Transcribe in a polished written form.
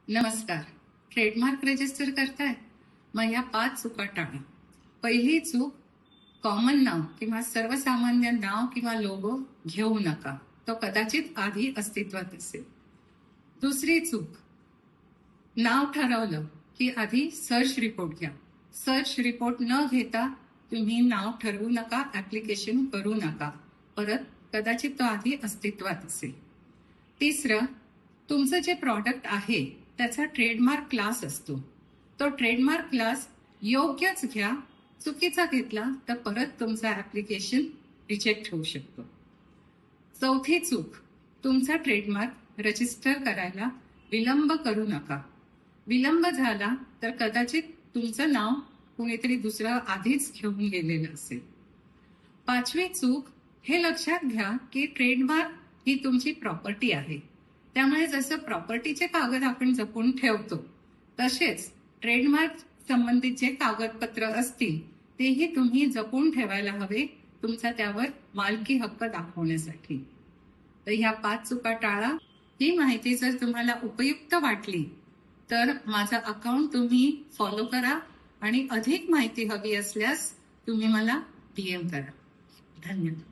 नमस्कार. Trademark register करताय? मग या 5 चुका टाळा. पहिली चूक, कॉमन नाव किंवा सर्वसामान्य नाव किंवा लोगो घेऊ नका. तो कदाचित आधी अस्तित्वात असेल. दुसरी चूक, नाव ठरवलं की आधी सर्च रिपोर्ट घ्या. सर्च रिपोर्ट न घेता तुम्ही नाव ठरवू नका, ऍप्लिकेशन करू नका. परत कदाचित तो आधी अस्तित्वात असेल. तिसरं, तुमचं जे प्रॉडक्ट आहे त्याचा ट्रेडमार्क क्लास असतो. तो ट्रेडमार्क क्लास योग्यच घ्या. चुकीचा घेतला तर परत तुमचा ऍप्लिकेशन रिजेक्ट होऊ शकतो. चौथी चूक, तुमचा ट्रेडमार्क रजिस्टर करायला विलंब करू नका. विलंब झाला तर कदाचित तुमचं नाव कुणीतरी दुसरं आधीच घेऊन गेलेलं असेल. पाचवी चूक, हे लक्षात घ्या की ट्रेडमार्क ही तुमची प्रॉपर्टी आहे. त्यामुळे जसं प्रॉपर्टीचे कागद आपण जपून ठेवतो तसेच ट्रेडमार्क संबंधित जे कागदपत्र असतील तेही तुम्ही जपून ठेवायला हवे, तुमचा त्यावर मालकी हक्क दाखवण्यासाठी. तर ह्या 5 चुका टाळा. ही माहिती जर तुम्हाला उपयुक्त वाटली तर माझं अकाउंट तुम्ही फॉलो करा आणि अधिक माहिती हवी असल्यास तुम्ही मला DM करा. धन्यवाद.